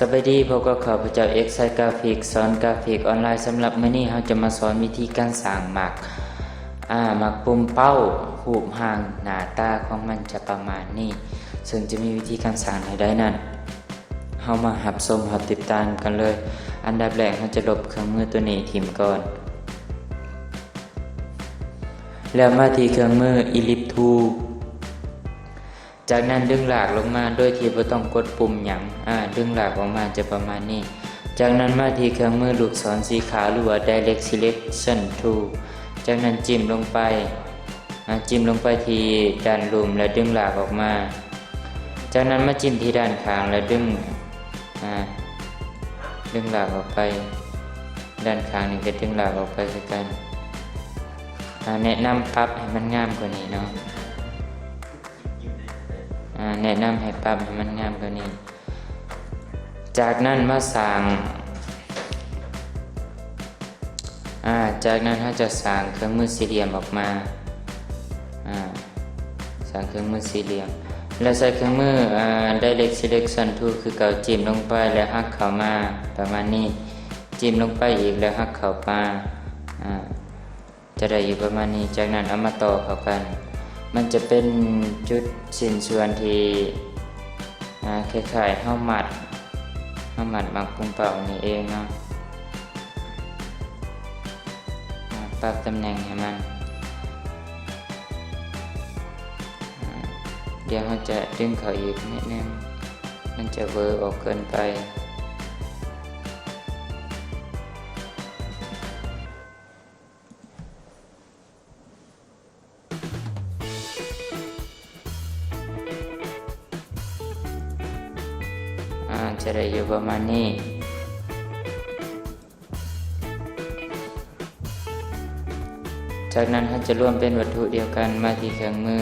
สวัสดีพบกับข้าพเจ้าเอกไซกราฟิกสอนกราฟิกออนไลน์สำหรับมื้อนี้เราจะมาสอนวิธีการสร้างหมักปุ่มเป้ารูปร่างหน้าตาของมันจะประมาณนี้ซึ่งจะมีวิธีการสร้างให้ได้นั้นเฮามารับชมรับติดตามกันเลยอันดับแรกเราจะลบเครื่องมือตัวนี้ทิ้งก่อนแล้วมาที่เครื่องมือ Ellipse Tool จากนั้นดึงหลากลงมาโดยที่บ่ต้องกดปุ่มหยังดึงหลากออกมาจะประมาณนี้จากนั้นมาที่เครื่องมือลูกศรสีขาวหรือว่า Direct Selection Tool จากนั้นจิ้มลงไปที่ด้านลุ่มและดึงหลากออกมาจากนั้นมาจิ้มที่ด้านข้างและดึงหลากออกไปด้านข้างนี่ก็ดึงหลากออกไปคือกันแนะนำปรับให้มันงามกว่านี้เนาะแนะนำให้ปรับให้มันงามกว่านี้จากนั้นมาสร้างจากนั้นเราจะสร้างเครื่องมือสี่เหลี่ยมออกมาสร้างเครื่องมือสี่เหลี่ยมแล้วใช้เครื่องมือDirect Selection Tool คือเก่าจิ้มลงไปแล้วหักเข้ามาประมาณนี้จิ้มลงไปอีกแล้วหักเข้ามาจะได้อยู่ประมาณนี้จากนั้นเอามาต่อเข้ากันมันจะเป็นจุดสิ้นส่วนที่คล้ายๆเฮามัดมักปุ่มเป้านี่เองเนาะปรับตำแหน่งให้มันเดี๋ยวเราจะดึงเข้าอีกนิดนึงมันจะเวอร์ออกเกินไปจะได้อยู่ประมาณนี้จากนั้นเราจะรวมเป็นวัตถุเดียวกันมาที่เครื่องมือ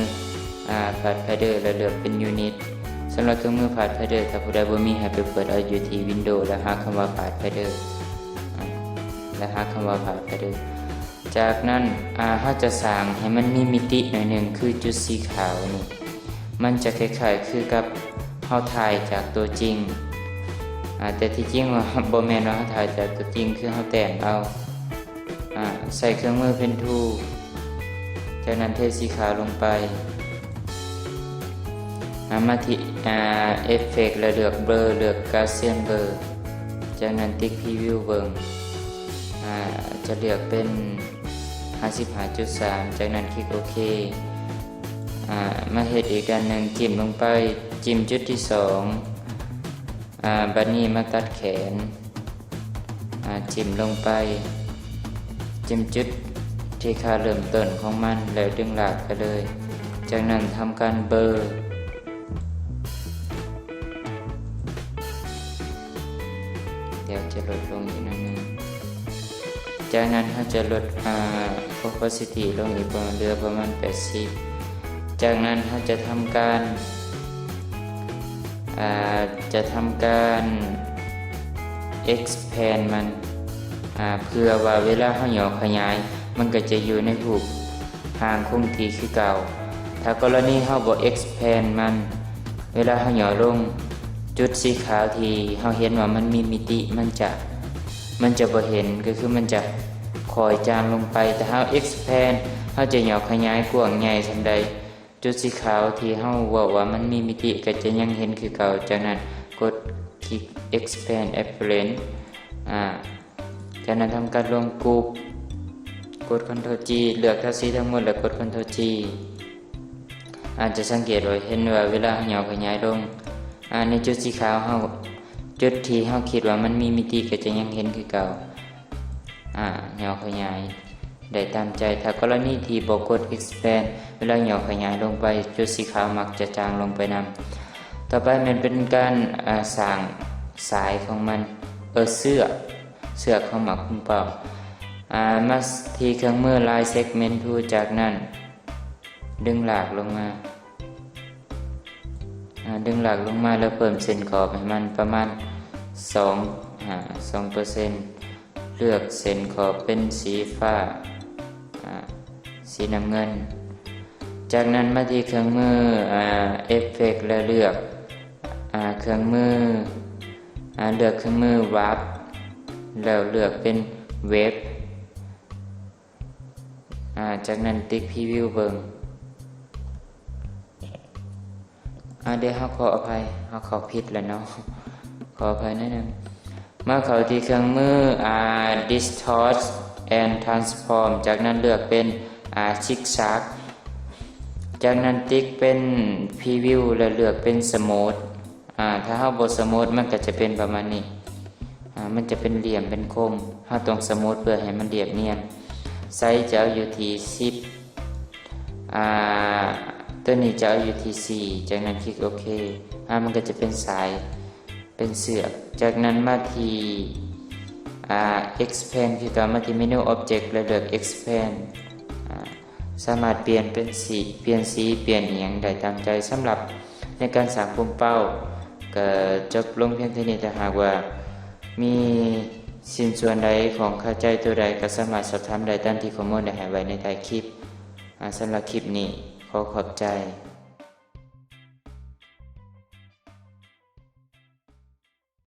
พาธไฟเดอร์และเลือกเป็นยูนิตสำหรับเครื่องมือพาธไฟเดอร์ถ้าผู้ใดบ่มีให้ไปเปิดเอาอยู่ที่ Windows และหาคำว่าพาธไฟเดอร์จากนั้นเราจะสร้างให้มันมีมิติหน่อยหนึ่งคือจุดสีขาวนี่มันจะคล้ายๆคือกับเราถ่ายจากตัวจริงแต่ที่จริงว่าบ่แม่นว่าเราถ่ายจากตัวจริงคือเราแต่งเอาใส่เครื่องมือเป็นทูจากนั้นเทสีขาวลงไปมาที่เอฟเฟกต์แล้วเลือกเบลอเลือกกาเซียนเบลอจากนั้นติ๊กพรีวิวเบิ่งจะเลือกเป็น 55.3 จากนั้นคลิกโอเคมาเฮ็ดอีกด้านหนึ่งจิ้มลงไปจิ้มจุดที่2บัดนี้มาตัดแขนจิ้มลงไปจิ้มจุดที่ค่าเริ่มต้นของมันแล้วดึงหลากไปเลยจากนั้นทำการเบลอเดี๋ยวจะลดลงอีกนิดนึงจากนั้นเราจะลดopacity ลงอีกเหลือประมาณ80จากนั้นเราจะทำการexpand มันเพื่อว่าเวลาเราหย่อขยายมันก็จะอยู่ในรูปห่างคงที่คือเก่าถ้ากรณีเราบ่ expand มันเวลาเราหย่อลงจุดสีขาวที่เราเห็นว่ามันมีมิติมันจะบ่เห็นก็คือมันจะคอยจางลงไปแต่ถ้า expand เราจะหย่อขยายกว้างใหญ่ทันใดจุดสีขาวที่เราว่ามันมีมิติก็จะยังเห็นคือเก่าจากนั้นกดคลิก expand appearance จากนั้นทำการรวมกรุ๊ปกด Ctrl G เลือกทั้งสีทั้งหมดแล้วกด Ctrl G อาจจะสังเกตว่าเห็นว่าเวลาหย่อขยายลงในจุดสีขาวจุดที่เราคิดว่ามันมีมิติก็จะยังเห็นคือเก่าหย่อขยายได้ตามใจถ้ากรณีที่บ่กด expand เวลาหย่อขยายลงไปจุดสีขาวมักจะจางลงไปนำต่อไปมันเป็นการสร้างสายของมันเสื้อของหมักปุ่มเป้ามาที่เครื่องมือ Line Segment Tool จากนั้นดึงหลากลงมาแล้วเพิ่มเส้นขอบให้มันประมาณ2% เลือกเส้นขอบเป็นสีฟ้าสีน้ำเงินจากนั้นมาที่เครื่องมือเอฟเฟกต์แล้วเลือกเครื่องมือ เลือกเครื่องมือวับแล้วเลือกเป็นเว็บจากนั้นติ๊กพรีวิวเบิ่งเดี๋ยวขออภัยเขาผิดแล้วเนาะขออภัยนิดนึงเมื่อเข้าที่เครื่องมือdistort and transform จากนั้นเลือกเป็นzigzag จากนั้นติ๊กเป็นพรีวิวแล้วเลือกเป็นสมูทถ้าเฮาบ่สมูทมันก็จะเป็นประมาณนี้มันจะเป็นเหลี่ยมเป็นคมเฮาต้องสมูทเพื่อให้มันเรียบเนียนไซส์จะเอาอยู่ที่10ตัวนี้จะเอาอยู่ที่4จากนั้นคลิกโอเคมันก็จะเป็นสายเป็นเสือกจากนั้นมาที่expand คือการมาที่เมนู object แล้วเลือก expand สามารถเปลี่ยนเป็นสีเปลี่ยนอีหยังได้ตามใจสำหรับในการสร้างปุ่มเป้าก็จบลงเพียงเท่านี้แต่หากว่ามีสิ่งส่วนใดของเข้าใจตัวใดก็สามารถสอบถามได้ตามที่ข้อมูลได้ให้ไว้ในท้ายคลิปสำหรับคลิปนี้ขอขอบใจ